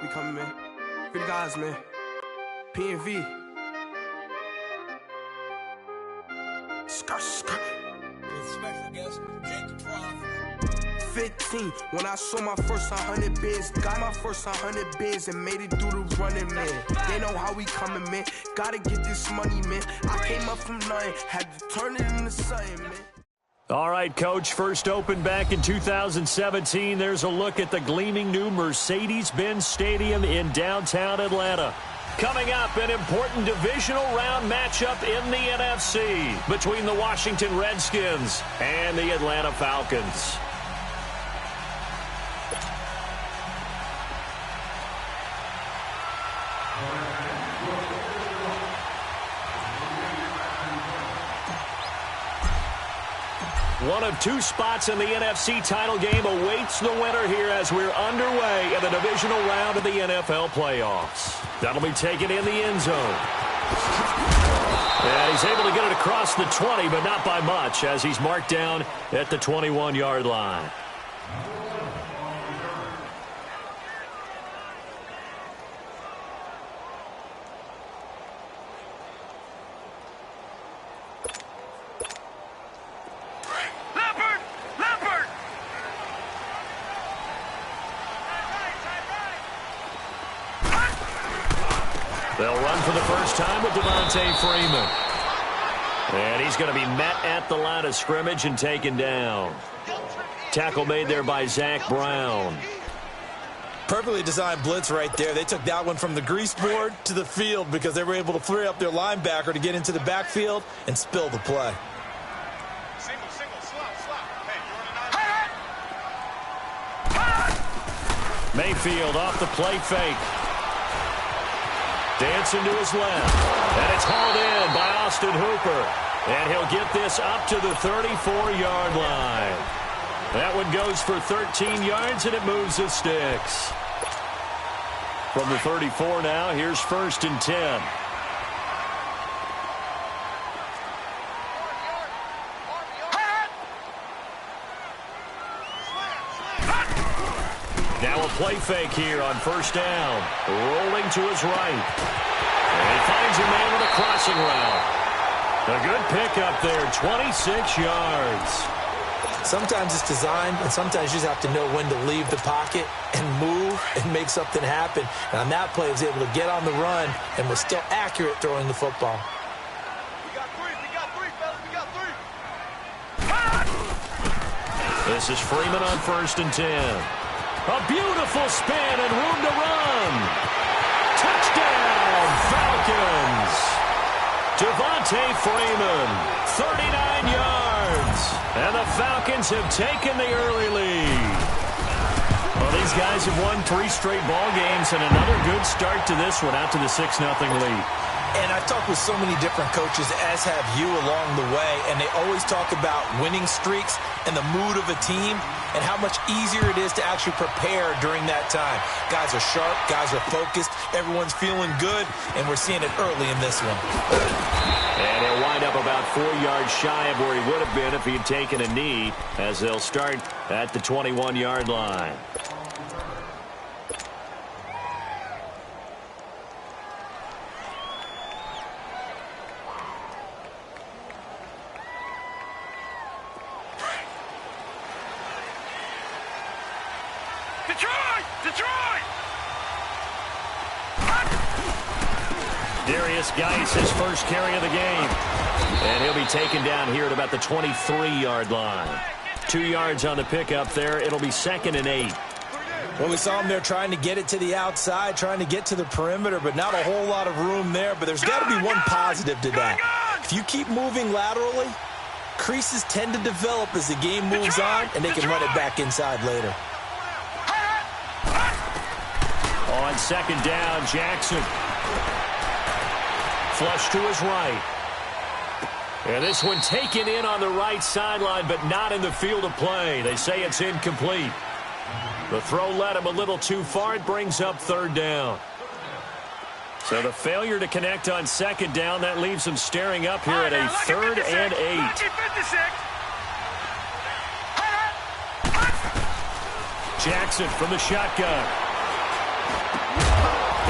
We coming, man. Free the guys, man. P&V. Skirt, skirt. 15, when I saw my first 100 bins, got my first 100 bins and made it through the running, man. They know how we coming, man. Gotta get this money, man. I came up from nothing, had to turn it into something, man. All right, Coach, first opened back in 2017. There's a look at the gleaming new Mercedes-Benz Stadium in downtown Atlanta. Coming up, an important divisional round matchup in the NFC between the Washington Redskins and the Atlanta Falcons. One of two spots in the NFC title game awaits the winner here as we're underway in the divisional round of the NFL playoffs. That'll be taken in the end zone. And he's able to get it across the 20, but not by much as he's marked down at the 21-yard line. They'll run for the first time with Freeman. And he's going to be met at the line of scrimmage and taken down. Tackle made there by Zach Brown. Perfectly designed blitz right there. They took that one from the grease board to the field because they were able to free up their linebacker to get into the backfield and spill the play. Mayfield off the play fake. Dancing to his left. And it's hauled in by Austin Hooper. And he'll get this up to the 34-yard line. That one goes for 13 yards, and it moves the sticks. From the 34 now, here's 1st and 10. Now a play fake here on 1st down. Rolling to his right. And he finds a man with a crossing route. A good pickup there, 26 yards. Sometimes it's designed, and sometimes you just have to know when to leave the pocket and move and make something happen. And on that play, he was able to get on the run and was still accurate throwing the football. This is Freeman on 1st and 10. A beautiful spin and room to run. Touchdown, Falcons. Freeman, 39 yards. And the Falcons have taken the early lead. Well, these guys have won 3 straight ball games and another good start to this one out to the 6-0 lead. And I've talked with so many different coaches, as have you, along the way, and they always talk about winning streaks and the mood of a team and how much easier it is to actually prepare during that time. Guys are sharp, guys are focused, everyone's feeling good, and we're seeing it early in this one. And he'll wind up about 4 yards shy of where he would have been if he had taken a knee, as they'll start at the 21-yard line. Geis, his first carry of the game. And he'll be taken down here at about the 23-yard line. 2 yards on the pickup there. It'll be 2nd and 8. Well, we saw him there trying to get it to the outside, trying to get to the perimeter, but not a whole lot of room there. But there's got to be one positive to that. If you keep moving laterally, creases tend to develop as the game moves on, and they can run it back inside later. On 2nd down, Jackson. Flush to his right. And this one taken in on the right sideline, but not in the field of play. They say it's incomplete. The throw led him a little too far. It brings up 3rd down. So the failure to connect on 2nd down, that leaves him staring up here at a 3rd and 8. Jackson from the shotgun.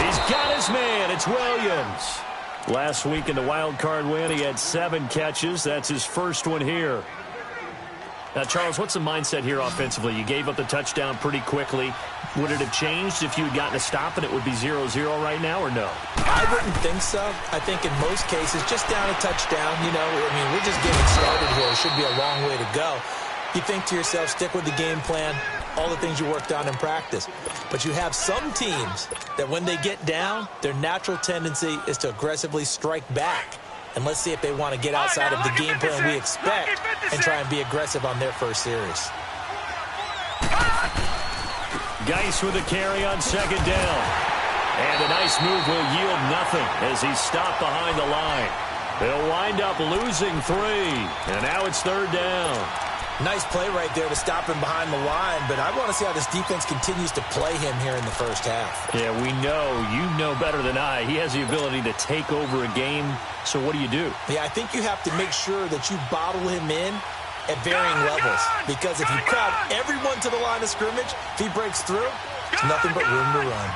He's got his man. It's Williams. Last week in the wild card win, he had 7 catches. That's his first one here. Now, Charles, what's the mindset here offensively? You gave up the touchdown pretty quickly. Would it have changed if you had gotten a stop and it would be 0-0 right now, or no? I wouldn't think so. I think in most cases, just down a touchdown, you know, I mean, we're just getting started here. It should be a long way to go. You think to yourself, stick with the game plan, all the things you worked on in practice. But you have some teams that when they get down, their natural tendency is to aggressively strike back. And let's see if they want to get outside of the game plan we expect and try and be aggressive on their first series. Geis with a carry on second down. And a nice move will yield nothing as he's stopped behind the line. They'll wind up losing 3. And now it's third down. Nice play right there to stop him behind the line, but I want to see how this defense continues to play him here in the first half. Yeah, we know. You know better than I. He has the ability to take over a game, so what do you do? Yeah, I think you have to make sure that you bottle him in at varying levels, because if you crowd everyone to the line of scrimmage, if he breaks through, there's nothing but room to run.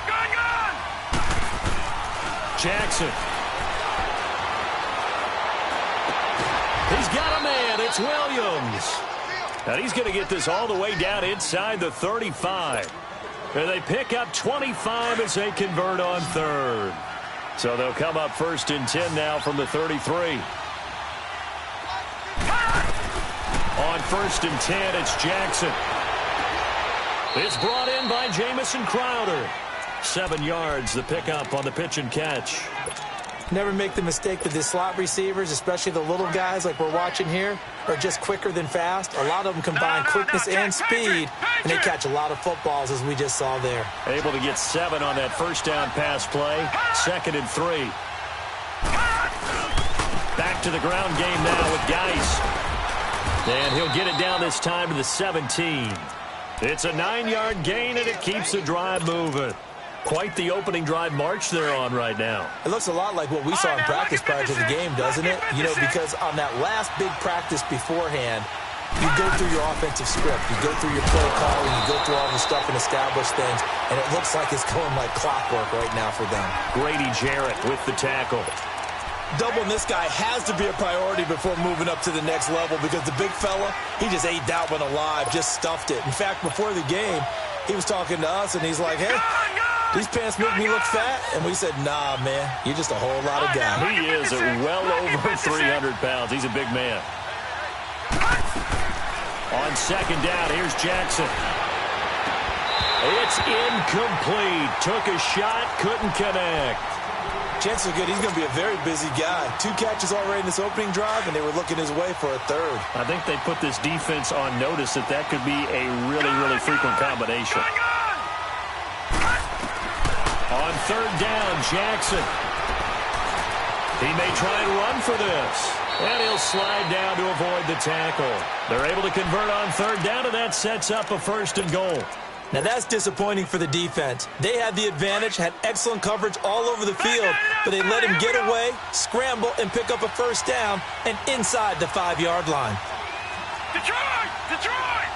Jackson. He's got a man. It's Williams. And he's going to get this all the way down inside the 35. And they pick up 25 as they convert on third. So they'll come up 1st and 10 now from the 33. On 1st and 10, it's Jackson. It's brought in by Jamison Crowder. 7 yards, the pickup on the pitch and catch. Never make the mistake that the slot receivers, especially the little guys like we're watching here, are just quicker than fast. A lot of them combine quickness and speed, and they catch a lot of footballs, as we just saw there. Able to get 7 on that first down pass play. 2nd and 3. Back to the ground game now with Geis. And he'll get it down this time to the 17. It's a 9-yard gain, and it keeps the drive moving. Quite the opening drive march they're on right now. It looks a lot like what we saw in practice prior to the game, doesn't it? You know, because on that last big practice beforehand, you go through your offensive script, you go through your play calling, you go through all the stuff and establish things, and it looks like it's going like clockwork right now for them. Grady Jarrett with the tackle. Doubling this guy has to be a priority before moving up to the next level, because the big fella, he just ate that one alive, just stuffed it. In fact, before the game, he was talking to us, and he's like, hey, these pants make me look fat. And we said, nah, man, you're just a whole lot of guy. He is well over 300 pounds. He's a big man. On second down, here's Jackson. It's incomplete. Took a shot, couldn't connect. Chances are good he's going to be a very busy guy. 2 catches already in this opening drive, and they were looking his way for a 3rd. I think they put this defense on notice that could be a really, really frequent combination. On 3rd down, Jackson. He may try and run for this. And he'll slide down to avoid the tackle. They're able to convert on 3rd down, and that sets up a 1st and goal. Now, that's disappointing for the defense. They had the advantage, had excellent coverage all over the field, but they let him get away, scramble, and pick up a 1st down, and inside the 5-yard line. Detroit! Detroit!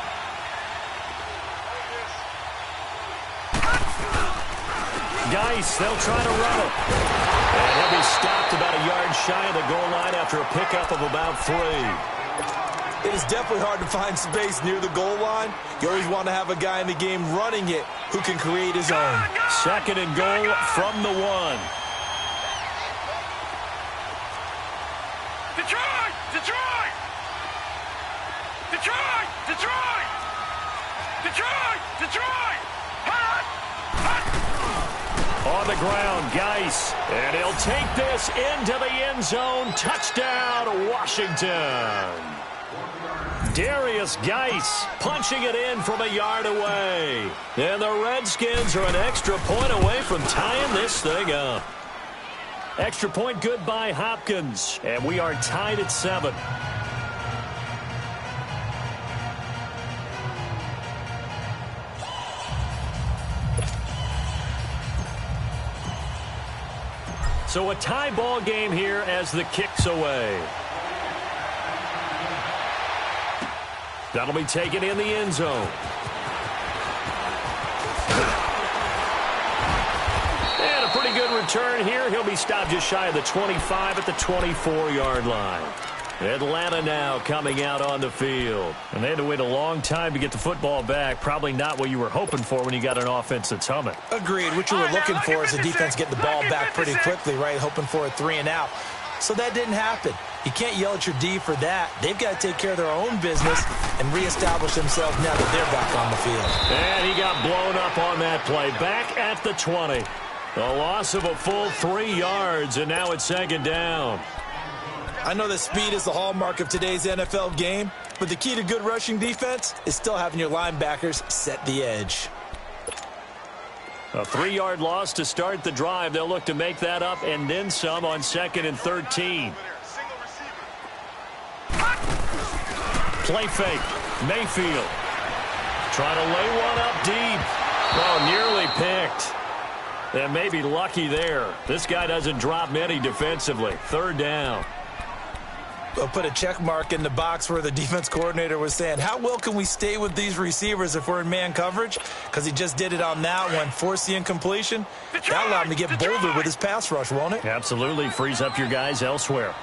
Geis, they'll try to run it. And he'll be stopped about a yard shy of the goal line after a pickup of about 3. It is definitely hard to find space near the goal line. You always want to have a guy in the game running it who can create his own. 2nd and goal from the 1. Detroit! Detroit! Detroit! Detroit! Detroit! Detroit! On the ground, Geis. And he'll take this into the end zone. Touchdown, Washington. Darius Geis punching it in from a yard away. And the Redskins are an extra point away from tying this thing up. Extra point good by Hopkins. And we are tied at 7. So a tie ball game here as the kick's away. That'll be taken in the end zone. And a pretty return here. He'll be stopped just shy of the 25 at the 24-yard line. Atlanta now coming out on the field. And they had to wait a long time to get the football back. Probably not what you were hoping for when you got an offense that's humming. Agreed. What you were looking for is the defense getting the ball back pretty quickly, right? Hoping for a 3-and-out. So that didn't happen. You can't yell at your D for that. They've got to take care of their own business and reestablish themselves now that they're back on the field. And he got blown up on that play. Back at the 20. A loss of a full 3 yards, and now it's second down. I know that speed is the hallmark of today's NFL game, but the key to good rushing defense is still having your linebackers set the edge. A 3-yard loss to start the drive. They'll look to make that up and then some on 2nd and 13. Play fake. Mayfield. Trying to lay one up deep. Oh, nearly picked. And maybe lucky there. This guy doesn't drop many defensively. 3rd down. We'll put a check mark in the box where the defense coordinator was saying, how well can we stay with these receivers if we're in man coverage? Because he just did it on that one, forced the incompletion. That allowed him to get bolder with his pass rush, won't it? Absolutely. Frees up your guys elsewhere.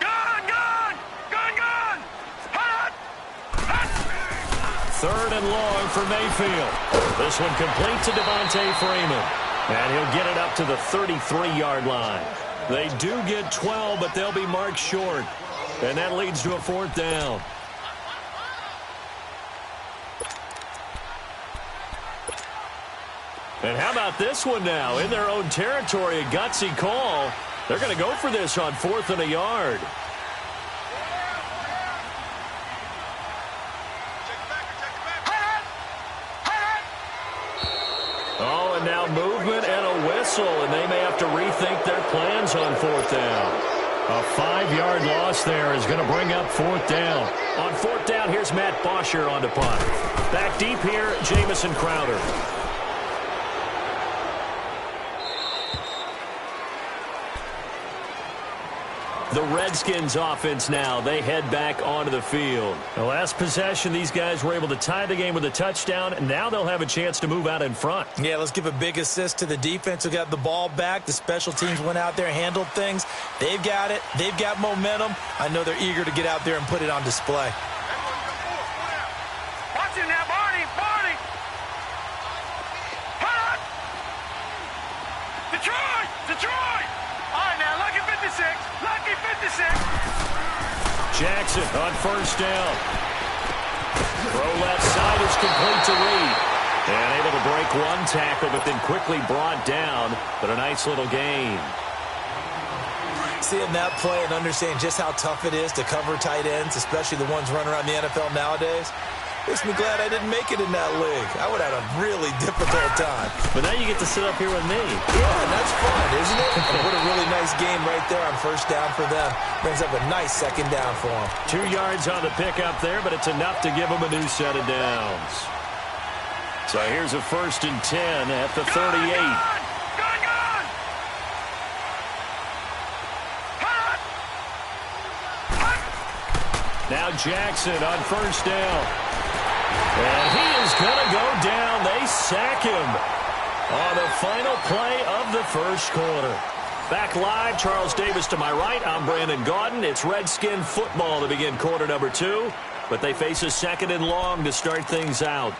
Gun! 3rd and long for Mayfield. This one complete to Devontae Freeman. And he'll get it up to the 33-yard line. They do get 12, but they'll be marked short. And that leads to a 4th down. And how about this one now? In their own territory, a gutsy call. They're going to go for this on 4th and a yard. Oh, and now movement and a whistle, and they may have to rethink their plans on 4th down. A 5-yard loss there is going to bring up 4th down. On 4th down, here's Matt Bosher on the punt. Back deep here, Jamison Crowder. The Redskins offense now. They head back onto the field. The last possession, these guys were able to tie the game with a touchdown, and now they'll have a chance to move out in front. Yeah, let's give a big assist to the defense who got the ball back. The special teams went out there, handled things. They've got it. They've got momentum. I know they're eager to get out there and put it on display. Watch it now, Barney! Detroit! All right, now, lucky 56. Lucky 56. Jackson on 1st down. Throw left side is complete to Reed. And able to break one tackle, but then quickly brought down. But a nice little gain. Seeing that play and understanding just how tough it is to cover tight ends, especially the ones running around the NFL nowadays, makes me glad I didn't make it in that league. I would have had a really difficult time. But now you get to sit up here with me. Yeah, and that's fun, isn't it? What a really nice game right there on 1st down for them. Brings up a nice 2nd down for them. 2 yards on the pickup there, but it's enough to give them a new set of downs. So here's a 1st and 10 at the 38. Gun! Now Jackson on 1st down. And he is going to go down. They sack him on the final play of the 1st quarter. Back live, Charles Davis to my right. I'm Brandon Gaudin. It's Redskin football to begin quarter number 2. But they face a 2nd and long to start things out.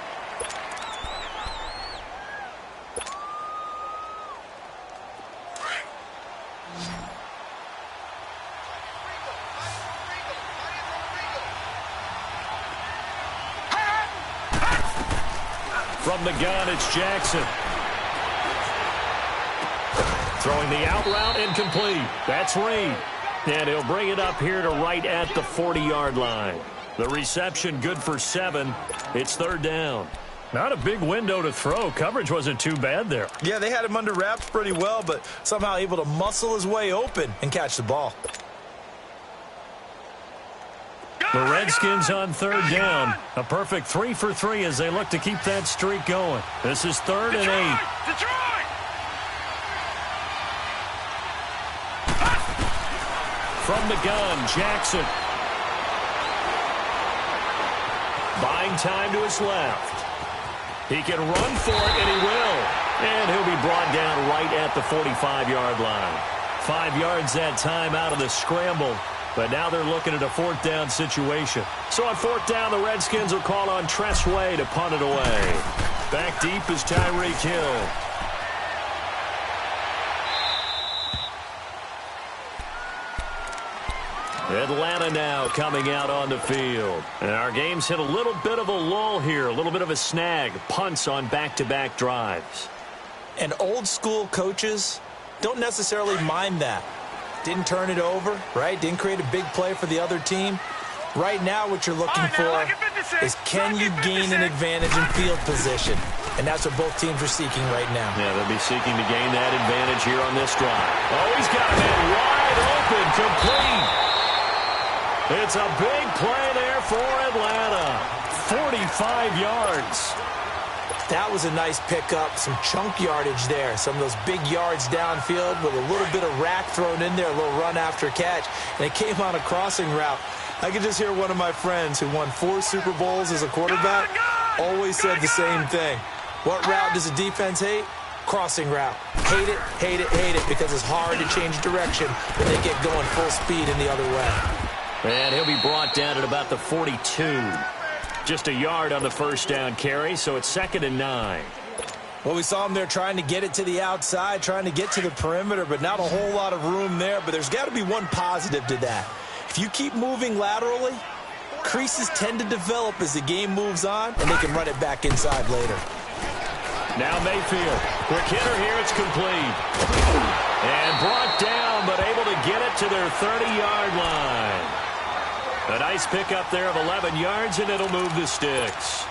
From the gun, it's Jackson. Throwing the out route, incomplete. That's Reed. And he'll bring it up here to right at the 40-yard line. The reception good for 7. It's 3rd down. Not a big window to throw. Coverage wasn't too bad there. Yeah, they had him under wraps pretty well, but somehow able to muscle his way open and catch the ball. The Redskins on 3rd down. A perfect 3 for 3 as they look to keep that streak going. This is 3rd and 8. Detroit! From the gun, Jackson. Buying time to his left. He can run for it, and he will. And he'll be brought down right at the 45-yard line. 5 yards that time out of the scramble. But now they're looking at a 4th down situation. So on 4th down, the Redskins will call on Tressway to punt it away. Back deep is Tyreek Hill. Atlanta now coming out on the field. And our game's hit a little bit of a lull here, a little bit of a snag. Punts on back-to-back drives. And old-school coaches don't necessarily mind that. Didn't turn it over, right? Didn't create a big play for the other team. Right now what you're looking for is can you gain an advantage in field position? And that's what both teams are seeking right now. Yeah, they'll be seeking to gain that advantage here on this drive. Oh, he's got a man wide open, complete. It's a big play there for Atlanta. 45 yards. That was a nice pickup, some chunk yardage there. Some of those big yards downfield with a little bit of rack thrown in there, a little run after catch. And it came on a crossing route. I could just hear one of my friends who won 4 Super Bowls as a quarterback always said the same thing. What route does a defense hate? Crossing route. Hate it, hate it, hate it, because it's hard to change direction when they get going full speed in the other way. And he'll be brought down at about the 42. Just a yard on the 1st down carry, so it's 2nd and 9. Well, we saw him there trying to get it to the outside, trying to get to the perimeter, but not a whole lot of room there. But there's got to be one positive to that. If you keep moving laterally, creases tend to develop as the game moves on, and they can run it back inside later. Now Mayfield. Quick hitter here, it's complete. And brought down, but able to get it to their 30-yard line. A nice pickup there of 11 yards, and it'll move the sticks.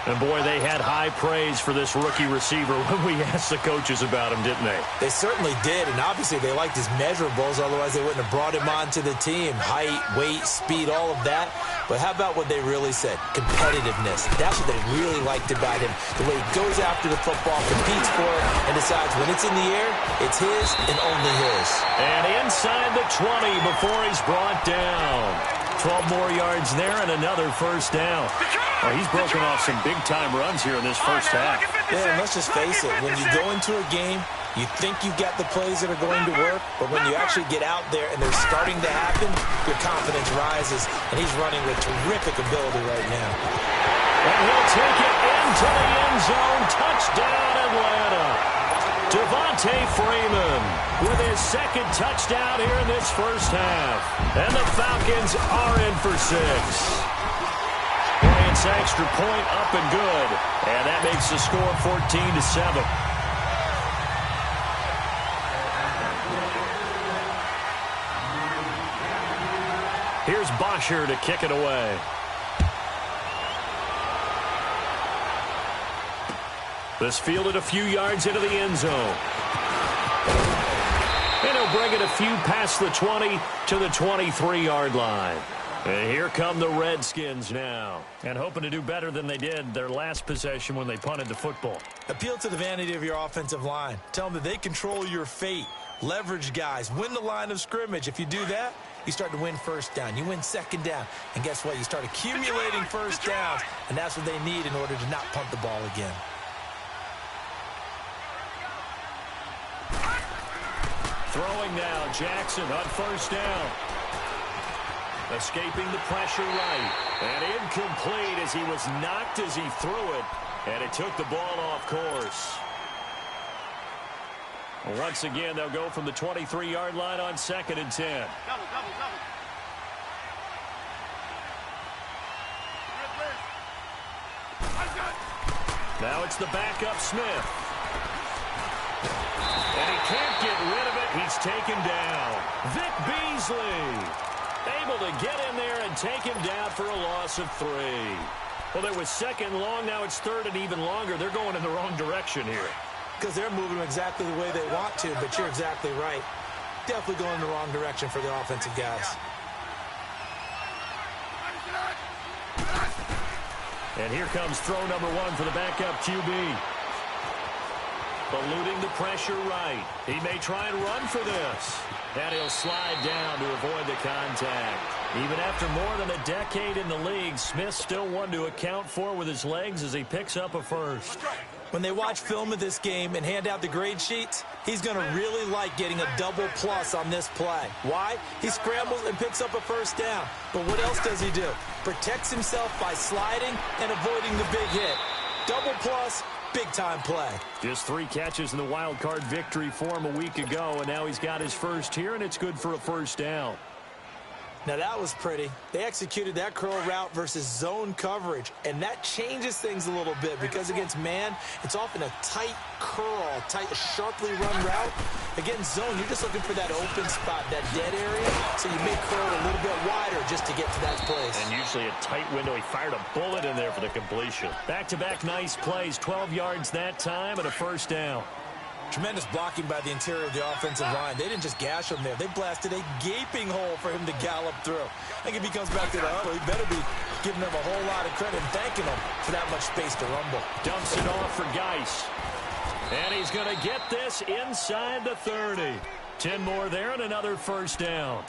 And, boy, they had high praise for this rookie receiver when we asked the coaches about him, didn't they? They certainly did, and obviously they liked his measurables. Otherwise, they wouldn't have brought him onto the team. Height, weight, speed, all of that. But how about what they really said? Competitiveness. That's what they really liked about him. The way he goes after the football, competes for it, and decides when it's in the air, it's his and only his. And inside the 20 before he's brought down. 12 more yards there and another 1st down. Oh, he's broken off some big-time runs here in this first half. Yeah, and let's just face it. When you go into a game, you think you've got the plays that are going to work, but when you actually get out there and they're starting to happen, your confidence rises, and he's running with terrific ability right now. And he'll take it into the end zone. Touchdown, Atlanta. Devontae Freeman with his 2nd touchdown here in this first half. And the Falcons are in for 6. Bryant's extra point up and good. And that makes the score 14-7. Here's Bosher to kick it away. This fielded a few yards into the end zone. And he'll bring it a few past the 20 to the 23-yard line. And here come the Redskins now. And hoping to do better than they did their last possession when they punted the football. Appeal to the vanity of your offensive line. Tell them that they control your fate. Leverage guys. Win the line of scrimmage. If you do that, you start to win 1st down. You win 2nd down. And guess what? You start accumulating 1st downs. And that's what they need in order to not punt the ball again. Throwing now, Jackson on 1st down. Escaping the pressure right. And incomplete as he was knocked as he threw it. And it took the ball off course. Once again, they'll go from the 23-yard line on 2nd and 10. Double. Now it's the backup Smith. And he can't get rid of it. He's taken down. Vic Beasley able to get in there and take him down for a loss of 3. Well, there was 2nd long. Now it's 3rd and even longer. They're going in the wrong direction here. Because they're moving exactly the way they want to, but you're exactly right. Definitely going in the wrong direction for the offensive guys. And here comes throw number 1 for the backup QB. Eluding the pressure right. He may try and run for this. And he'll slide down to avoid the contact. Even after more than a decade in the league, Smith still one to account for with his legs as he picks up a 1st. When they watch film of this game and hand out the grade sheets, he's going to really like getting a double plus on this play. Why? He scrambles and picks up a first down. But what else does he do? Protects himself by sliding and avoiding the big hit. Double plus, big-time play. Just 3 catches in the wild card victory for him a week ago, and now he's got his first here, and it's good for a first down. Now that was pretty. They executed that curl route versus zone coverage, and that changes things a little bit because against man, it's often a tight curl, sharply run route. Against zone, you're just looking for that open spot, that dead area, so you may curl a little bit wider just to get to that place. And usually a tight window. He fired a bullet in there for the completion. Back-to-back nice plays, 12 yards that time and a first down. Tremendous blocking by the interior of the offensive line. They didn't just gash him there. They blasted a gaping hole for him to gallop through. I think if he comes back to the huddle, he better be giving them a whole lot of credit and thanking them for that much space to rumble. Dumps it off for Geis. And he's going to get this inside the 30. 10 more there and another first down.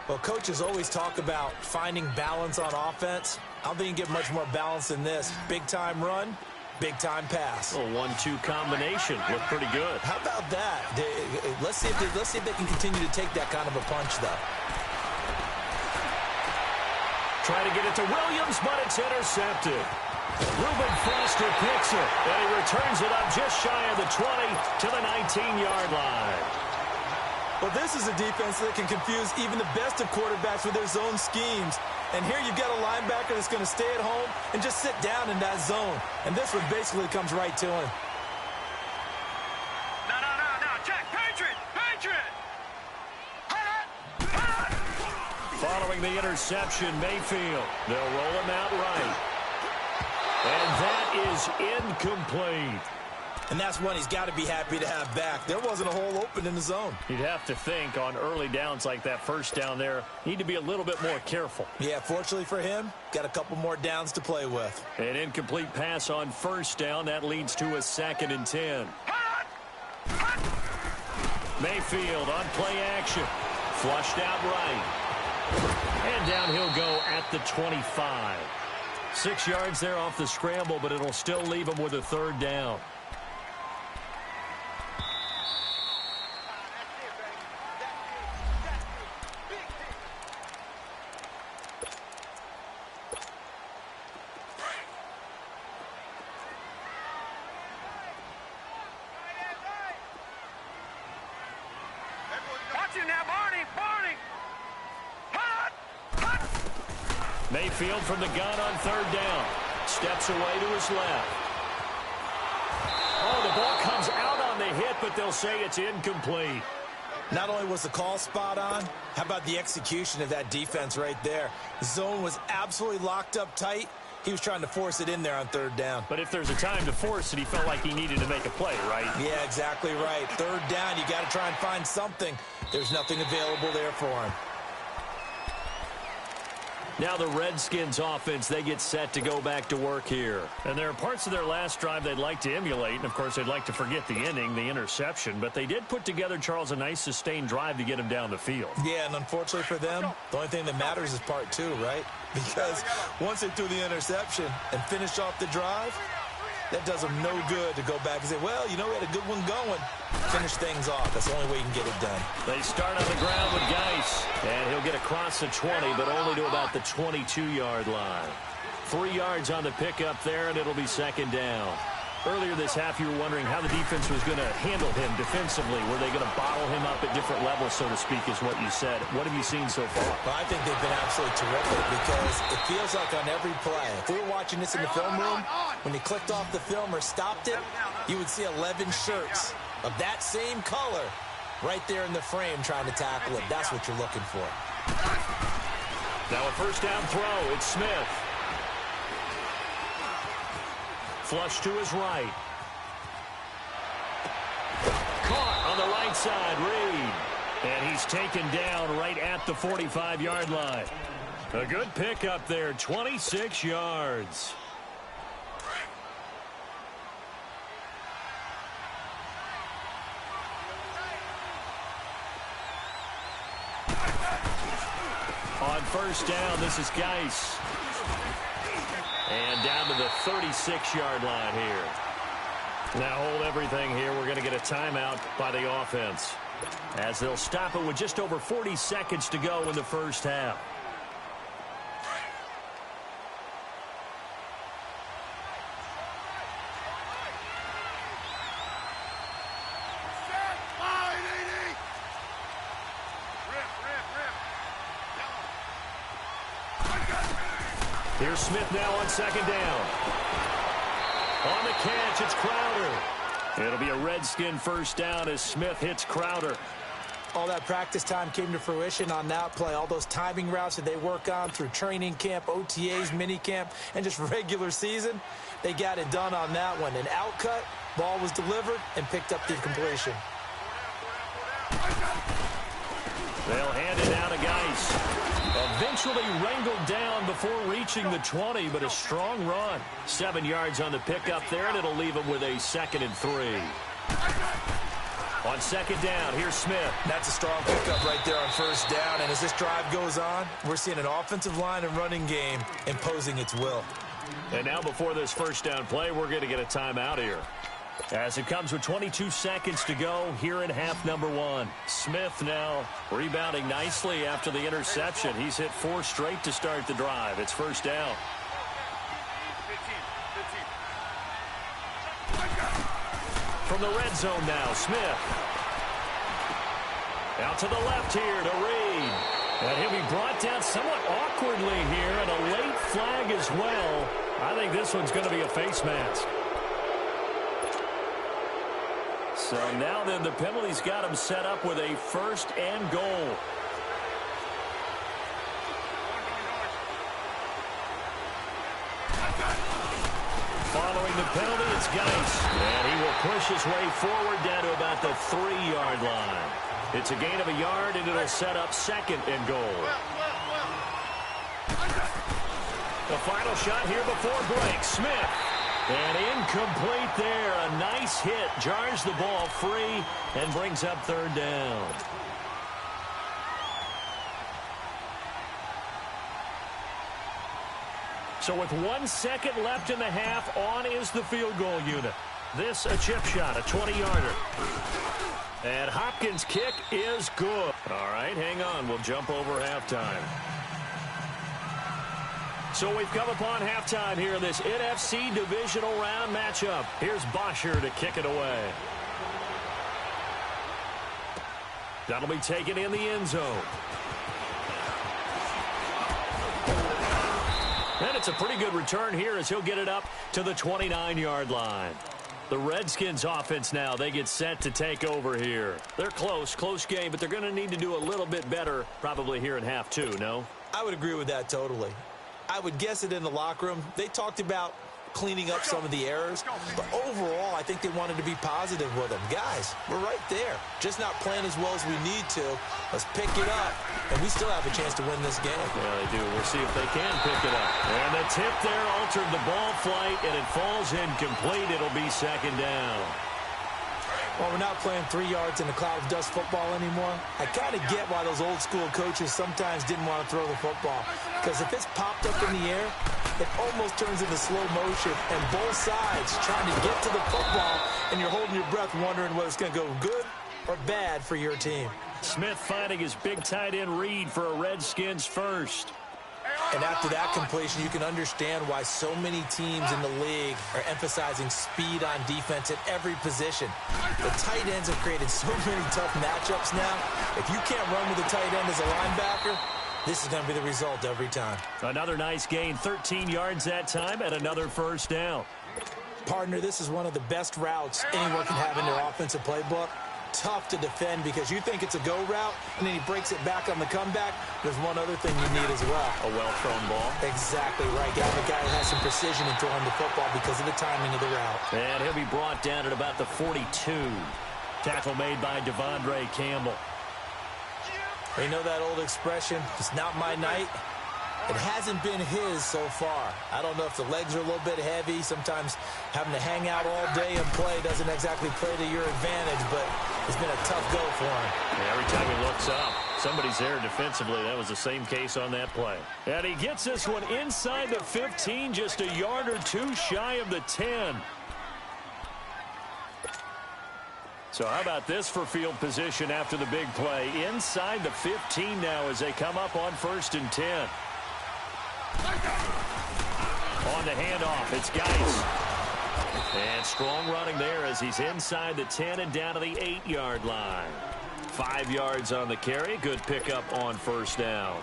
Well, coaches always talk about finding balance on offense. I don't think you can get much more balance than this. Big-time run. Big-time pass. A 1-2 combination. Looked pretty good. How about that? Let's see if they can continue to take that kind of a punch, though. Try to get it to Williams, but it's intercepted. Reuben Foster picks it, and he returns it up just shy of the 20 to the 19-yard line. Well, this is a defense that can confuse even the best of quarterbacks with their zone schemes. And here you've got a linebacker that's going to stay at home and just sit down in that zone. And this one basically comes right to him. No. Check. Patriot. Following the interception, Mayfield. They'll roll him out right. And that is incomplete. And that's one he's got to be happy to have back. There wasn't a hole open in the zone. You'd have to think on early downs like that first down there, need to be a little bit more careful. Yeah, fortunately for him, got a couple more downs to play with. An incomplete pass on first down. That leads to a 2nd and 10. Mayfield on play action. Flushed out right. And down he'll go at the 25. 6 yards there off the scramble, but it'll still leave him with a 3rd down. Mayfield from the gun on 3rd down. Steps away to his left. Oh, the ball comes out on the hit, but they'll say it's incomplete. Not only was the call spot on, how about the execution of that defense right there? The zone was absolutely locked up tight. He was trying to force it in there on 3rd down. But if there's a time to force it, he felt like he needed to make a play, right? Yeah, exactly right. 3rd down, you got to try and find something. There's nothing available there for him. Now the Redskins offense, they get set to go back to work here. And there are parts of their last drive they'd like to emulate. And, of course, they'd like to forget the inning, the interception. But they did put together, Charles, a nice sustained drive to get him down the field. Yeah, and unfortunately for them, the only thing that matters is part 2, right? Because once they threw the interception and finished off the drive, that does them no good to go back and say, well, you know, we had a good one going. Finish things off. That's the only way you can get it done. They start on the ground with Geis. And he'll get across the 20, but only to about the 22-yard line. 3 yards on the pickup there, and it'll be 2nd down. Earlier this half, you were wondering how the defense was going to handle him defensively. Were they going to bottle him up at different levels, so to speak, is what you said. What have you seen so far? Well, I think they've been absolutely terrific because it feels like on every play, if we were watching this in the film room, when you clicked off the film or stopped it, you would see 11 shirts of that same color right there in the frame trying to tackle it. That's what you're looking for. Now a first down throw. It's Smith. Flush to his right. Caught on the right side, Reed. And he's taken down right at the 45-yard line. A good pickup there, 26 yards. On first down, this is Geis. And down to the 36-yard line here. Now hold everything here. We're going to get a timeout by the offense, as they'll stop it with just over 40 seconds to go in the first half. Here's Smith now on second down. On the catch, it's Crowder. It'll be a Redskin first down as Smith hits Crowder. All that practice time came to fruition on that play. All those timing routes that they work on through training camp, OTAs, minicamp, and just regular season, they got it done on that one. An outcut, ball was delivered, and picked up the completion. They'll hand it out to Geis. Eventually wrangled down before reaching the 20, but a strong run. 7 yards on the pickup there, and it'll leave him with a 2nd and 3. On second down, here's Smith. That's a strong pickup right there on first down, and as this drive goes on, we're seeing an offensive line and running game imposing its will. And now before this first down play, we're going to get a timeout here, as it comes with 22 seconds to go here in half number 1. Smith now rebounding nicely after the interception. He's hit 4 straight to start the drive. It's first down. From the red zone now, Smith. Out to the left here to Reed. And he'll be brought down somewhat awkwardly here, and a late flag as well. I think this one's going to be a face mask. So now then the penalty's got him set up with a 1st and goal. Following the penalty, it's Geis. And he will push his way forward down to about the 3-yard line. It's a gain of a yard, and it'll set up 2nd and goal. The final shot here before break. Smith. And incomplete there. A nice hit. Jars the ball free and brings up 3rd down. So with 1 second left in the half, on is the field goal unit. This a chip shot, a 20-yarder. And Hopkins' kick is good. All right, hang on. We'll jump over halftime. So we've come upon halftime here in this NFC divisional round matchup. Here's Bosher to kick it away. That'll be taken in the end zone. And it's a pretty good return here as he'll get it up to the 29-yard line. The Redskins offense now, they get set to take over here. They're close game, but they're going to need to do a little bit better probably here in half 2, no? I would agree with that totally. I would guess it in the locker room. They talked about cleaning up some of the errors, but overall, I think they wanted to be positive with them. Guys, we're right there. Just not playing as well as we need to. Let's pick it up, and we still have a chance to win this game. Yeah, they do. We'll see if they can pick it up. And the tip there altered the ball flight, and it falls incomplete. It'll be 2nd down. Well, we're not playing 3 yards in a cloud of dust football anymore. I kind of get why those old school coaches sometimes didn't want to throw the football. Because if it's popped up in the air, it almost turns into slow motion. And both sides trying to get to the football, and you're holding your breath wondering whether it's going to go good or bad for your team. Smith finding his big tight end Reed for a Redskins first. And after that completion, you can understand why so many teams in the league are emphasizing speed on defense at every position. The tight ends have created so many tough matchups now. If you can't run with a tight end as a linebacker, this is going to be the result every time. Another nice gain, 13 yards that time, and another 1st down. Partner, this is one of the best routes anyone can have in their offensive playbook. Tough to defend because you think it's a go route, and then he breaks it back on the comeback. There's one other thing you need as well. A well-thrown ball. Exactly right. Got a guy who has some precision in throwing the football because of the timing of the route. And he'll be brought down at about the 42. Tackle made by Devondre Campbell. You know that old expression, it's not my night? It hasn't been his so far. I don't know if the legs are a little bit heavy. Sometimes having to hang out all day and play doesn't exactly play to your advantage, but it's been a tough go for him. Yeah, every time he looks up, somebody's there defensively. That was the same case on that play. And he gets this one inside the 15, just a yard or two shy of the 10. So how about this for field position after the big play? Inside the 15 now as they come up on 1st and 10. On the handoff, it's Geis. And strong running there as he's inside the 10 and down to the 8-yard line. 5 yards on the carry. Good pickup on 1st down.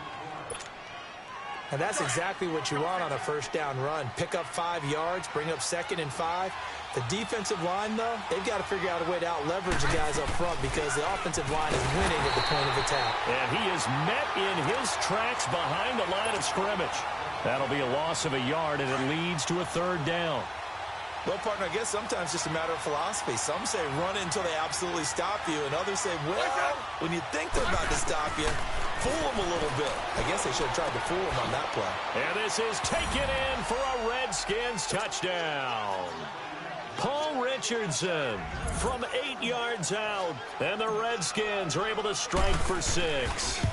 And that's exactly what you want on a 1st down run. Pick up 5 yards, bring up 2nd and 5. The defensive line, though, they've got to figure out a way to out-leverage the guys up front because the offensive line is winning at the point of attack. And he is met in his tracks behind the line of scrimmage. That'll be a loss of a yard, and it leads to a 3rd down. Well, partner, I guess sometimes just a matter of philosophy. Some say run until they absolutely stop you, and others say, well, when you think they're about to stop you, fool them a little bit. I guess they should have tried to fool them on that play. And this is taken in for a Redskins touchdown. Paul Richardson from 8 yards out, and the Redskins are able to strike for 6.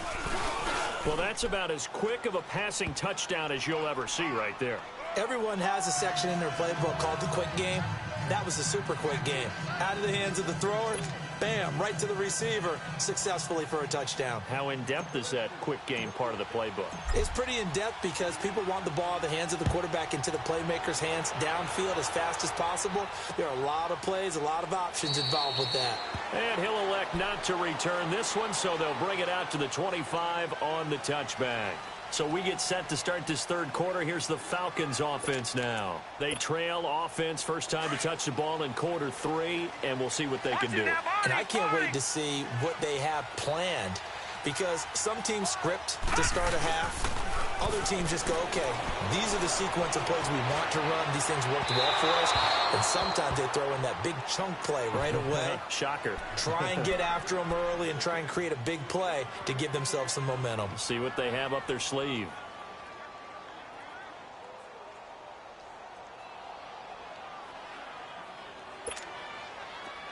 Well, that's about as quick of a passing touchdown as you'll ever see right there. Everyone has a section in their playbook called the quick game. That was the super quick game. Out of the hands of the thrower, bam, right to the receiver, successfully for a touchdown. How in-depth is that quick game part of the playbook? It's pretty in-depth because people want the ball out of the hands of the quarterback into the playmaker's hands downfield as fast as possible. There are a lot of plays, a lot of options involved with that. And he'll elect not to return this one, so they'll bring it out to the 25 on the touchback. So we get set to start this 3rd quarter. Here's the Falcons offense now. They trail offense, first time to touch the ball in quarter 3, and we'll see what they can do. And I can't wait to see what they have planned because some teams script to start a half. Other teams just go, okay, these are the sequence of plays we want to run. These things worked well for us. And sometimes they throw in that big chunk play right away. Shocker. Try and get after them early and try and create a big play to give themselves some momentum. See what they have up their sleeve.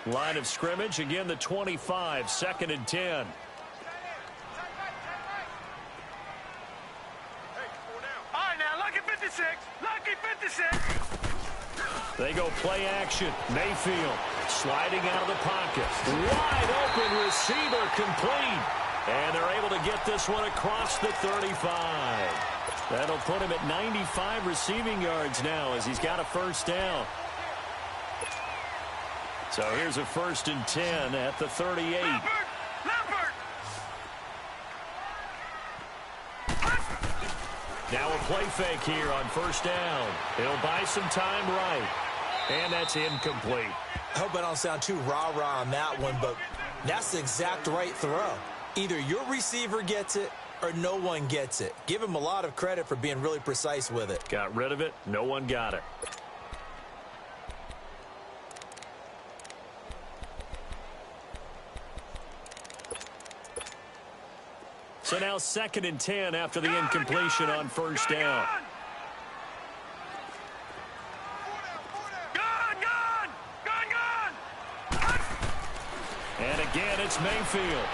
Line of scrimmage, again the 25, 2nd and 10. Lucky 56. They go play action. Mayfield sliding out of the pocket. Wide open receiver complete. And they're able to get this one across the 35. That'll put him at 95 receiving yards now as he's got a 1st down. So here's a 1st and 10 at the 38. Leopard! Now a play fake here on 1st down. He'll buy some time right. And that's incomplete. I hope I don't sound too rah-rah on that one, but that's the exact right throw. Either your receiver gets it or no one gets it. Give him a lot of credit for being really precise with it. Got rid of it. No one got it. So now 2nd and 10 after the incompletion on 1st down. And again, it's Mayfield.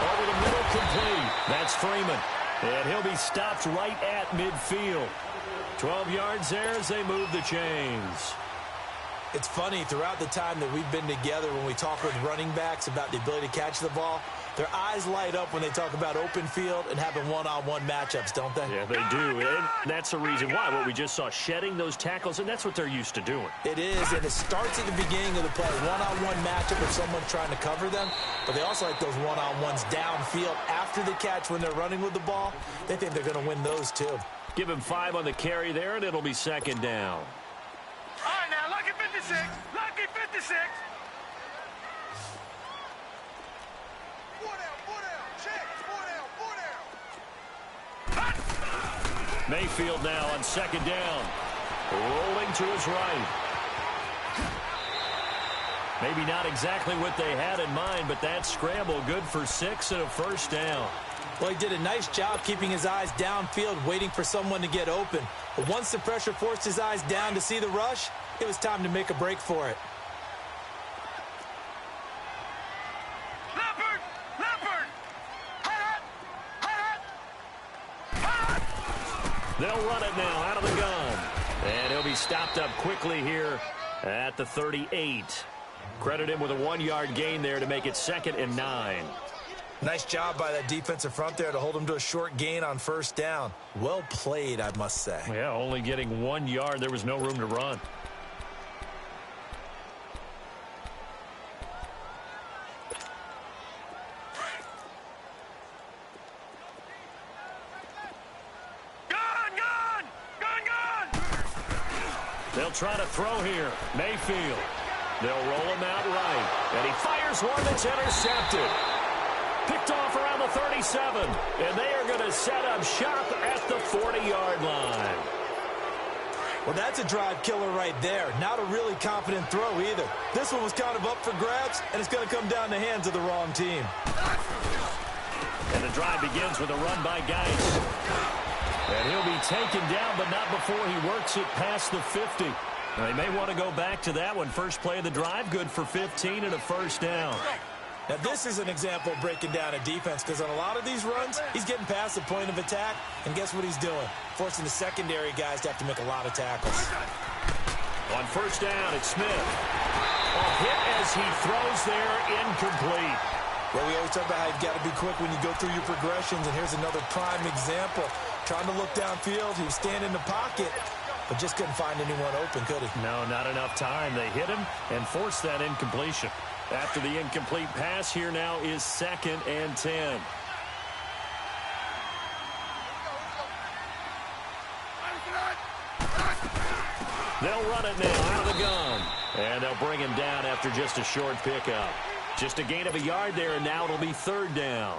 Over the middle, complete. That's Freeman. And he'll be stopped right at midfield. 12 yards there as they move the chains. It's funny, throughout the time that we've been together, when we talk with running backs about the ability to catch the ball, their eyes light up when they talk about open field and having one-on-one matchups, don't they? Yeah, they do. And that's the reason why. What we just saw, shedding those tackles, and that's what they're used to doing. It is, and it starts at the beginning of the play. One-on-one matchup if someone's trying to cover them, but they also like those one-on-ones downfield after the catch when they're running with the ball. They think they're going to win those, too. Give him 5 on the carry there, and it'll be 2nd down. All right, now, lucky 56. Lucky 56. Mayfield now on 2nd down. Rolling to his right. Maybe not exactly what they had in mind, but that scramble good for 6 and a 1st down. Well, he did a nice job keeping his eyes downfield, waiting for someone to get open. But once the pressure forced his eyes down to see the rush, it was time to make a break for it. Leopard! Leopard! They'll run it now out of the gun. And he'll be stopped up quickly here at the 38. Credit him with a 1-yard gain there to make it 2nd and 9. Nice job by that defensive front there to hold him to a short gain on first down. Well played, I must say. Yeah, only getting 1 yard. There was no room to run. They'll try to throw here. Mayfield. They'll roll him out right. And he fires one that's intercepted. Picked off around the 37. And they are going to set up shop at the 40-yard line. Well, that's a drive killer right there. Not a really confident throw either. This one was kind of up for grabs, and it's going to come down the hands of the wrong team. And the drive begins with a run by Geis. And he'll be taken down, but not before he works it past the 50. Now, they may want to go back to that one. First play of the drive, good for 15 and a first down. Now, this is an example of breaking down a defense, because on a lot of these runs, he's getting past the point of attack, and guess what he's doing? Forcing the secondary guys to have to make a lot of tackles. On first down, it's Smith. A hit as he throws there, incomplete. Well, we always talk about how you've got to be quick when you go through your progressions, and here's another prime example. Trying to look downfield, he was standing in the pocket, but just couldn't find anyone open, could he? No, not enough time. They hit him and forced that incompletion. After the incomplete pass, here now is 2nd and 10. They'll run it now out of the gun. And they'll bring him down after just a short pickup. Just a gain of a yard there, and now it'll be 3rd down.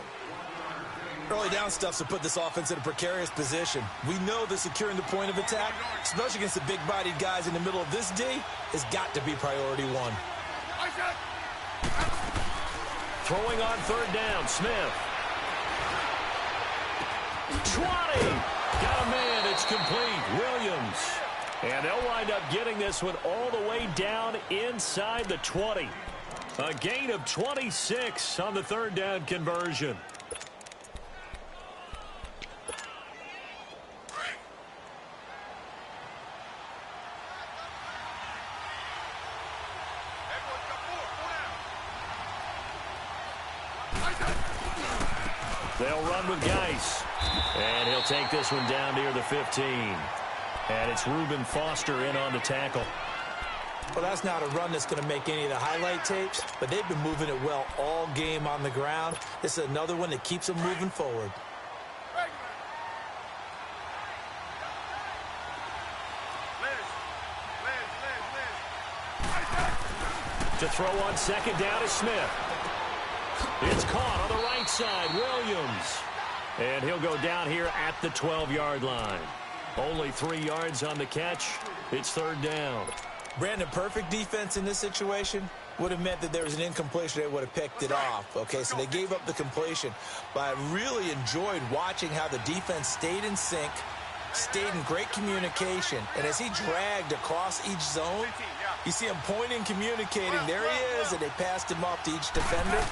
Early down stuffs to put this offense in a precarious position. We know that securing the point of attack, especially against the big-bodied guys in the middle of this D, has got to be priority one. Throwing on 3rd down, Smith. 20! Got a man, it's complete. Williams. And they'll wind up getting this one all the way down inside the 20. A gain of 26 on the 3rd down conversion. They'll run with Geis. And he'll take this one down near the 15. And it's Reuben Foster in on the tackle. Well, that's not a run that's going to make any of the highlight tapes, but they've been moving it well all game on the ground. This is another one that keeps them moving forward. To throw on 2nd down is Smith. It's caught on the right side, Williams. And he'll go down here at the 12-yard line. Only 3 yards on the catch. It's 3rd down. Brandon, perfect defense in this situation would have meant that there was an incompletion. They would have picked it off. Okay, so they gave up the completion. But I really enjoyed watching how the defense stayed in sync, stayed in great communication. And as he dragged across each zone, you see him pointing, communicating. There he is, and they passed him off to each defender.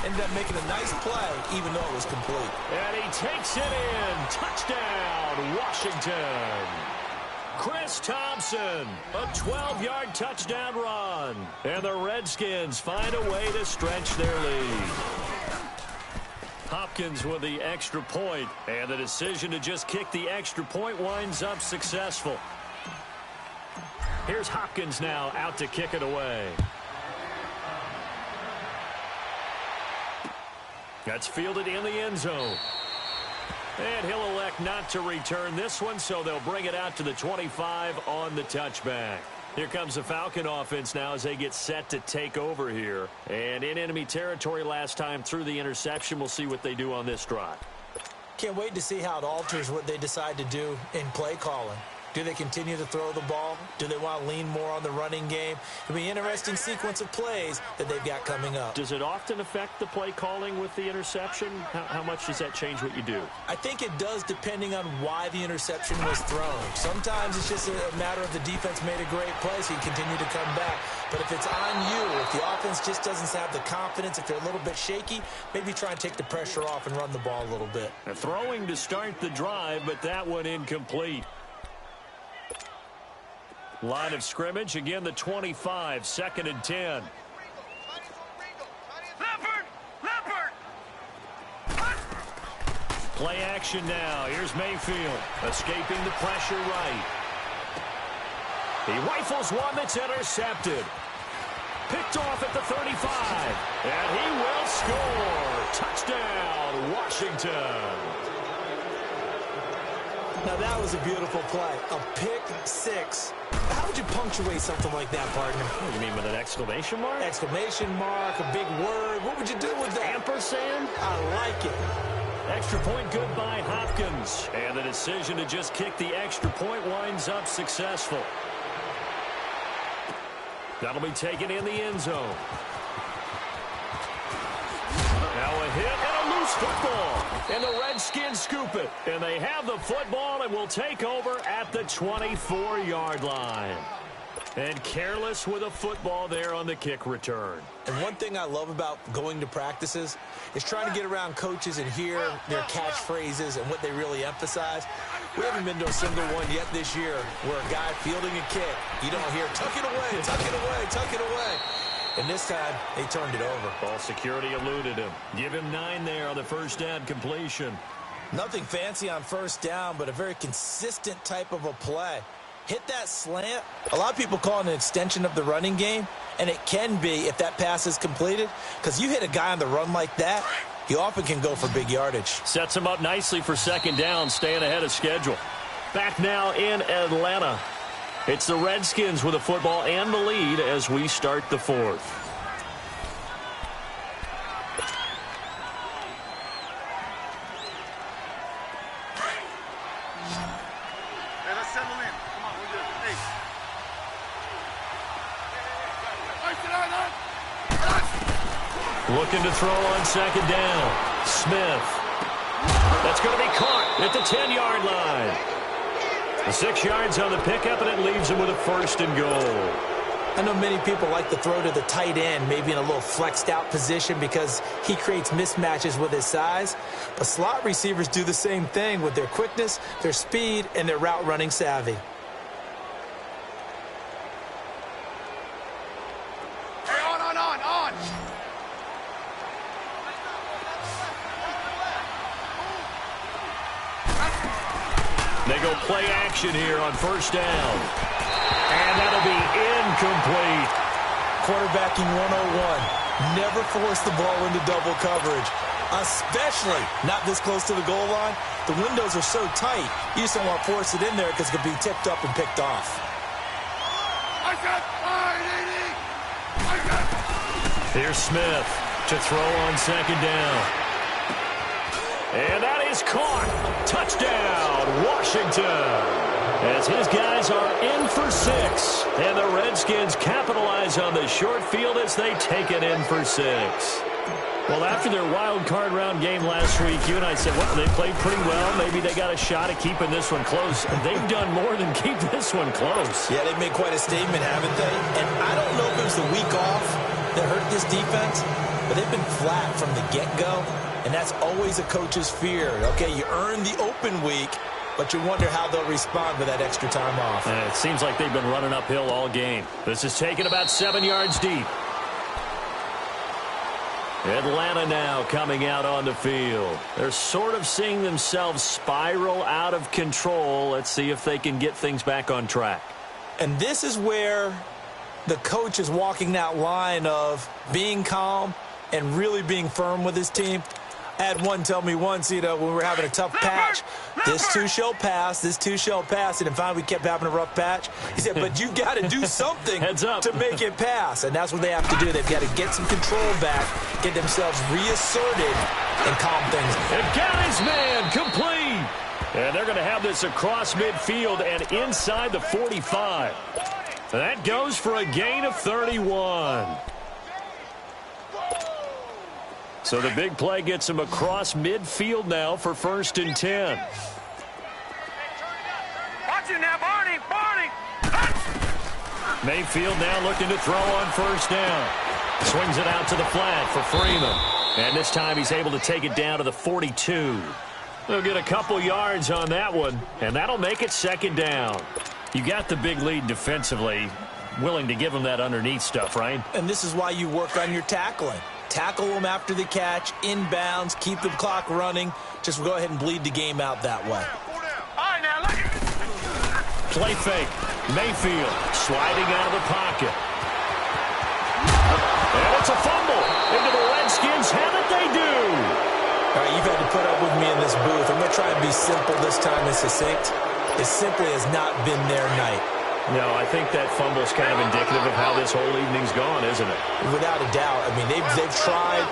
Ended up making a nice play, even though it was complete. And he takes it in. Touchdown, Washington. Chris Thompson, a 12-yard touchdown run. And the Redskins find a way to stretch their lead. Hopkins with the extra point, and the decision to just kick the extra point winds up successful. Here's Hopkins now out to kick it away. That's fielded in the end zone. And he'll elect not to return this one, so they'll bring it out to the 25 on the touchback. Here comes the Falcon offense now as they get set to take over here. And in enemy territory last time through the interception. We'll see what they do on this drive. Can't wait to see how it alters what they decide to do in play calling. Do they continue to throw the ball? Do they want to lean more on the running game? It'll be an interesting sequence of plays that they've got coming up. Does it often affect the play calling with the interception? How much does that change what you do? I think it does, depending on why the interception was thrown. Sometimes it's just a matter of the defense made a great play, so you continue to come back. But if it's on you, if the offense just doesn't have the confidence, if they're a little bit shaky, maybe try and take the pressure off and run the ball a little bit. Throwing to start the drive, but that one incomplete. Line of scrimmage, again the 25, 2nd and 10. Play action now. Here's Mayfield, escaping the pressure right. He rifles one that's intercepted. Picked off at the 35. And he will score. Touchdown, Washington. Now, that was a beautiful play. A pick six. How would you punctuate something like that, partner? What do you mean, with an exclamation mark? Exclamation mark, a big word. What would you do with that? Ampersand? I like it. Extra point good by Hopkins. And the decision to just kick the extra point winds up successful. That'll be taken in the end zone. Now a hit and a loose football. And the Redskins scoop it. And they have the football and will take over at the 24-yard line. And careless with a football there on the kick return. And one thing I love about going to practices is trying to get around coaches and hear their catchphrases and what they really emphasize. We haven't been to a single one yet this year where a guy fielding a kick, you don't hear, tuck it away, tuck it away, tuck it away. And this time, they turned it over. Ball security eluded him. Give him 9 there on the first down completion. Nothing fancy on first down, but a very consistent type of a play. Hit that slant. A lot of people call it an extension of the running game, and it can be if that pass is completed, because you hit a guy on the run like that, he often can go for big yardage. Sets him up nicely for second down, staying ahead of schedule. Back now in Atlanta. It's the Redskins with the football and the lead as we start the fourth. Looking to throw on second down. Smith. That's going to be caught at the 10-yard line. The 6 yards on the pickup, and it leaves him with a first and goal. I know many people like to throw to the tight end, maybe in a little flexed out position because he creates mismatches with his size. But slot receivers do the same thing with their quickness, their speed, and their route running savvy. They go play action here on first down. And that'll be incomplete. Quarterbacking 101. Never force the ball into double coverage, especially not this close to the goal line. The windows are so tight, you just don't want to force it in there because it could be tipped up and picked off. Here's Smith to throw on second down. And that is caught. Touchdown, Washington. As his guys are in for 6. And the Redskins capitalize on the short field as they take it in for 6. Well, after their wild card round game last week, you and I said, well, they played pretty well. Maybe they got a shot at keeping this one close. They've done more than keep this one close. Yeah, they've made quite a statement, haven't they? And I don't know if it was the week off that hurt this defense, but they've been flat from the get-go. And that's always a coach's fear. Okay, you earn the open week, but you wonder how they'll respond with that extra time off. And it seems like they've been running uphill all game. This is taken about 7 yards deep. Atlanta now coming out on the field. They're sort of seeing themselves spiral out of control. Let's see if they can get things back on track. And this is where the coach is walking that line of being calm and really being firm with his team. I had one tell me once, when we were having a tough patch, this too shall pass, this too shall pass, and then finally we kept having a rough patch. He said, but you got to do something to make it pass, and that's what they have to do. They've got to get some control back, get themselves reasserted, and calm things. And got his man complete. And they're going to have this across midfield and inside the 45. That goes for a gain of 31. So the big play gets him across midfield now for 1st and 10. Watch it now, Barney. Mayfield now looking to throw on first down. Swings it out to the flat for Freeman. And this time he's able to take it down to the 42. They'll get a couple yards on that one, and that'll make it second down. You got the big lead defensively. Willing to give him that underneath stuff, right? And this is why you work on your tackling. Tackle them after the catch, inbounds, keep the clock running. Just go ahead and bleed the game out that way. All right, now, look. Play fake. Mayfield sliding out of the pocket. And it's a fumble. Into the Redskins have it, they do. All right, you've had to put up with me in this booth. I'm going to try and be simple this time and succinct. It simply has not been their night. No, I think that fumble's kind of indicative of how this whole evening's gone, isn't it? Without a doubt. I mean, they've tried,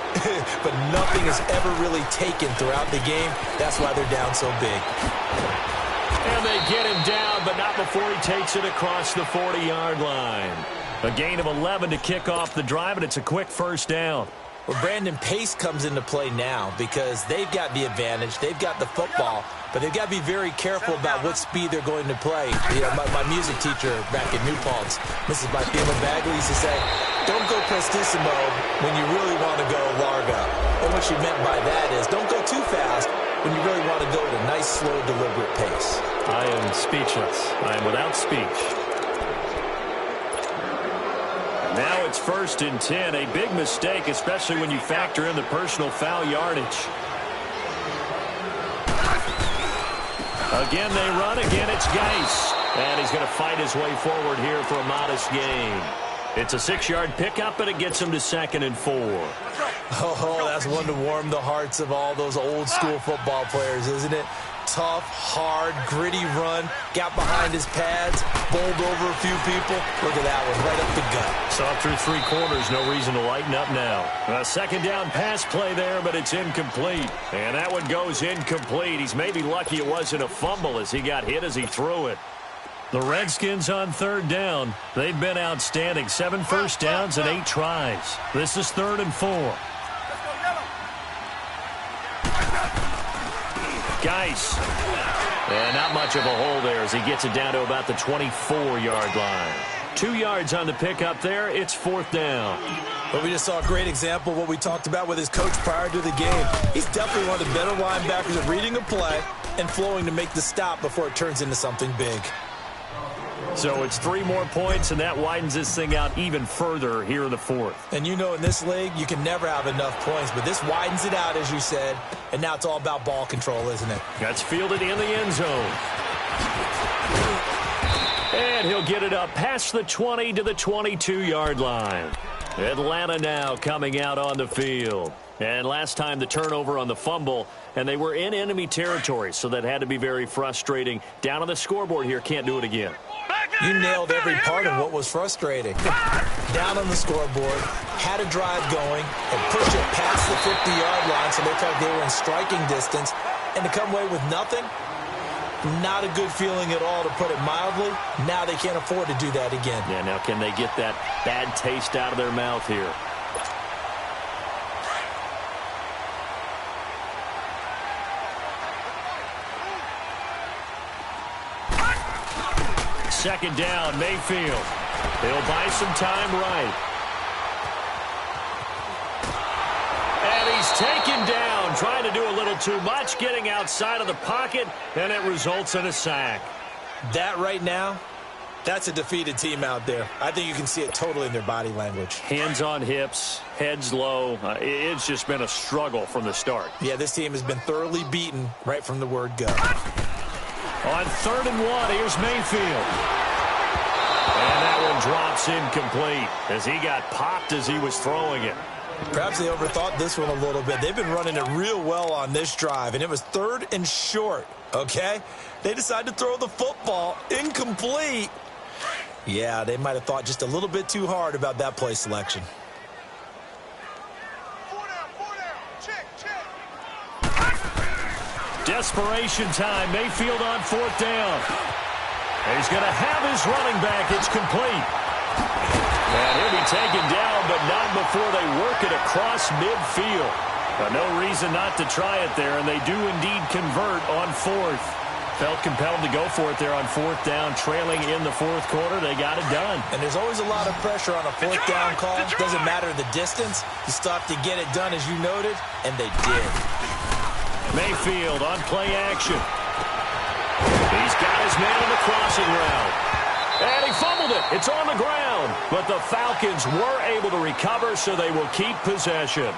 but nothing has ever really taken throughout the game. That's why they're down so big. And they get him down, but not before he takes it across the 40-yard line. A gain of 11 to kick off the drive, and it's a quick first down. Well, Brandon, pace comes into play now because they've got the advantage. They've got the football, but they've got to be very careful about what speed they're going to play. You know, my music teacher back in New Paltz, Mrs. Martina Bagley, used to say, don't go prestissimo when you really want to go largo. And what she meant by that is don't go too fast when you really want to go at a nice, slow, deliberate pace. I am speechless. I am without speech. Now it's 1st and 10. A big mistake, especially when you factor in the personal foul yardage. Again, they run. Again, it's Geis. And he's going to fight his way forward here for a modest gain. It's a 6-yard pickup, and it gets him to 2nd and 4. Oh, that's one to warm the hearts of all those old-school football players, isn't it? Tough, hard, gritty run. Got behind his pads, bowled over a few people. Look at that one, right up the gut. Saw through 3 quarters, no reason to lighten up now. A 2nd down pass play there, but it's incomplete. And that one goes incomplete. He's maybe lucky it wasn't a fumble as he got hit as he threw it. The Redskins on 3rd down. They've been outstanding. 7 first downs and 8 tries. This is 3rd and 4. Geis. And not much of a hole there as he gets it down to about the 24-yard line. 2 yards on the pickup there. It's 4th down. Well, we just saw a great example of what we talked about with his coach prior to the game. He's definitely one of the better linebackers at reading a play and flowing to make the stop before it turns into something big. So it's 3 more points, and that widens this thing out even further here in the 4th. And you know in this league, you can never have enough points, but this widens it out, as you said, and now it's all about ball control, isn't it? That's fielded in the end zone. And he'll get it up past the 20 to the 22-yard line. Atlanta now coming out on the field. And last time the turnover on the fumble, and they were in enemy territory, so that had to be very frustrating. Down on the scoreboard here, can't do it again. You nailed every part of what was frustrating. Down on the scoreboard, had a drive going, and push it past the 50-yard line so they felt they were in striking distance, and to come away with nothing, not a good feeling at all, to put it mildly. Now they can't afford to do that again. Yeah, now can they get that bad taste out of their mouth here? Second down, Mayfield. They'll buy some time right. And he's taken down, trying to do a little too much, getting outside of the pocket, and it results in a sack. That right now, that's a defeated team out there. I think you can see it totally in their body language. Hands on hips, heads low. It's just been a struggle from the start. Yeah, this team has been thoroughly beaten right from the word go. On 3rd and 1, here's Mayfield. And that one drops incomplete as he got popped as he was throwing it. Perhaps they overthought this one a little bit. They've been running it real well on this drive, and it was 3rd and short, okay? They decided to throw the football incomplete. Yeah, they might have thought just a little bit too hard about that play selection. Desperation time. Mayfield on 4th down. He's going to have his running back. It's complete. And he'll be taken down, but not before they work it across midfield. No reason not to try it there, and they do indeed convert on 4th. Felt compelled to go for it there on 4th down, trailing in the 4th quarter. They got it done. And there's always a lot of pressure on a 4th down call. Doesn't matter the distance. You still have to get it done, as you noted, and they did. Mayfield on play action. He's got his man on the crossing route. And he fumbled it. It's on the ground. But the Falcons were able to recover, so they will keep possession.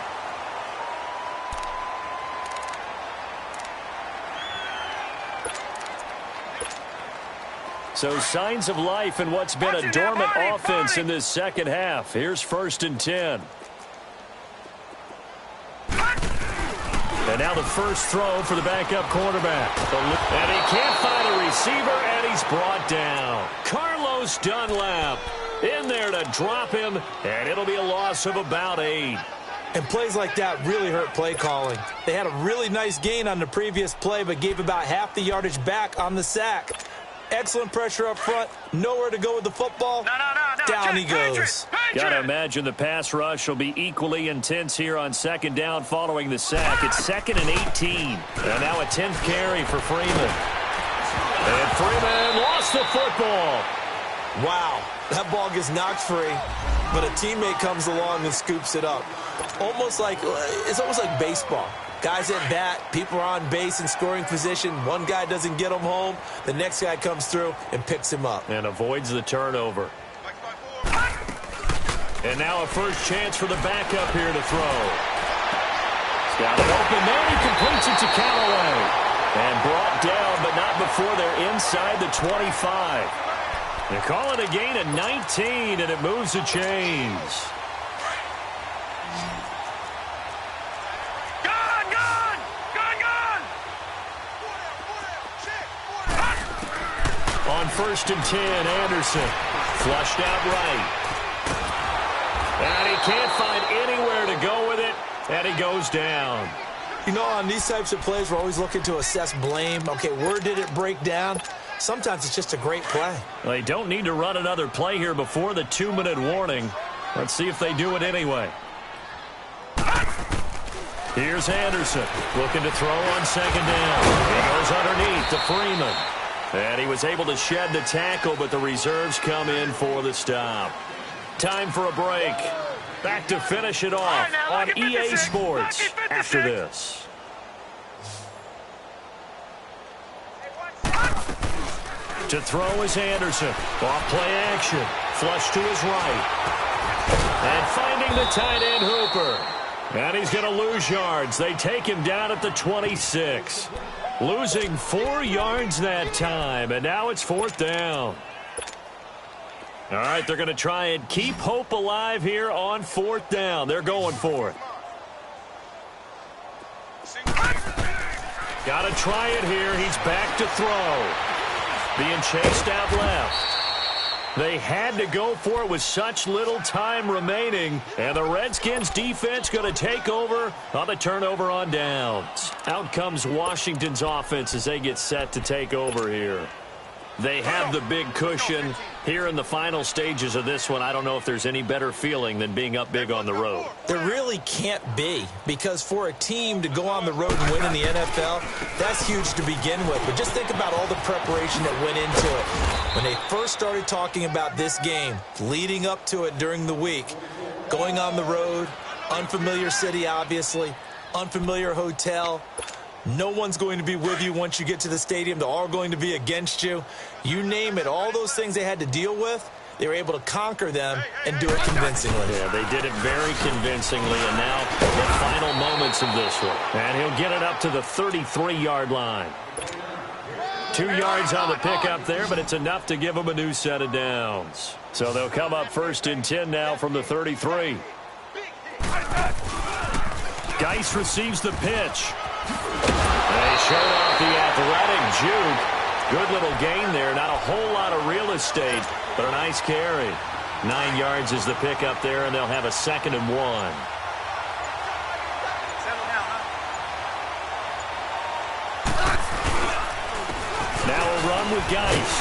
So signs of life in what's been a dormant offense in this second half. Here's 1st and 10. And now the first throw for the backup quarterback. And he can't find a receiver, and he's brought down. Carlos Dunlap in there to drop him, and it'll be a loss of about 8. And plays like that really hurt play calling. They had a really nice gain on the previous play, but gave about half the yardage back on the sack. Excellent pressure up front. Nowhere to go with the football. No. Down he goes. Gotta imagine the pass rush will be equally intense here on 2nd down following the sack. It's 2nd and 18. And now a 10th carry for Freeman. And Freeman lost the football. Wow, that ball gets knocked free, but a teammate comes along and scoops it up. It's almost like baseball. Guys at bat, people are on base in scoring position. One guy doesn't get him home. The next guy comes through and picks him up. And avoids the turnover. And now a first chance for the backup here to throw. He's got it open there. He completes it to Callaway. And brought down, but not before they're inside the 25. They call it a gain of 19, and it moves the chains. On 1st and 10, Anderson flushed out right. And he can't find anywhere to go with it, and he goes down. You know, on these types of plays, we're always looking to assess blame. Okay, where did it break down? Sometimes it's just a great play. They don't need to run another play here before the 2-minute warning. Let's see if they do it anyway. Here's Anderson looking to throw on 2nd down. He goes underneath to Freeman. And he was able to shed the tackle, but the reserves come in for the stop. Time for a break. Back to finish it off on EA Sports after this. To throw is Anderson. Off play action. Flush to his right. And finding the tight end Hooper. And he's going to lose yards. They take him down at the 26. Losing 4 yards that time, and now it's 4th down. All right, they're going to try and keep hope alive here on 4th down. They're going for it. Got to try it here. He's back to throw. Being chased out left. They had to go for it with such little time remaining. And the Redskins defense going to take over on the turnover on downs. Out comes Washington's offense as they get set to take over here. They have the big cushion here in the final stages of this one. I don't know if there's any better feeling than being up big on the road. There really can't be, because for a team to go on the road and win in the NFL, that's huge to begin with. But just think about all the preparation that went into it. When they first started talking about this game, leading up to it during the week, going on the road, unfamiliar city, obviously, unfamiliar hotel. No one's going to be with you once you get to the stadium. They're all going to be against you. You name it, all those things they had to deal with, they were able to conquer them and do it convincingly. Yeah, they did it very convincingly, and now the final moments of this one. And he'll get it up to the 33-yard line. 2 yards on the pickup there, but it's enough to give them a new set of downs. So they'll come up 1st and 10 now from the 33. Geis receives the pitch. They showed off the athletic juke. Good little gain there. Not a whole lot of real estate, but a nice carry. 9 yards is the pickup there, and they'll have a 2nd and 1. Now a run with Geis.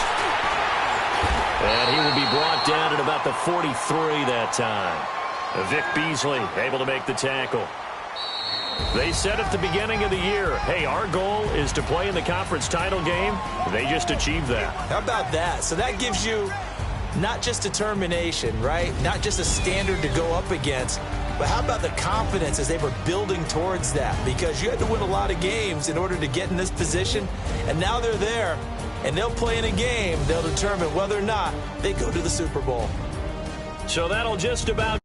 And he will be brought down at about the 43 that time. Vic Beasley able to make the tackle. They said at the beginning of the year, hey, our goal is to play in the conference title game. They just achieved that. How about that? So that gives you not just determination, right? Not just a standard to go up against, but how about the confidence as they were building towards that? Because you had to win a lot of games in order to get in this position, and now they're there. and they'll play in a game. They'll determine whether or not they go to the Super Bowl. So that'll just about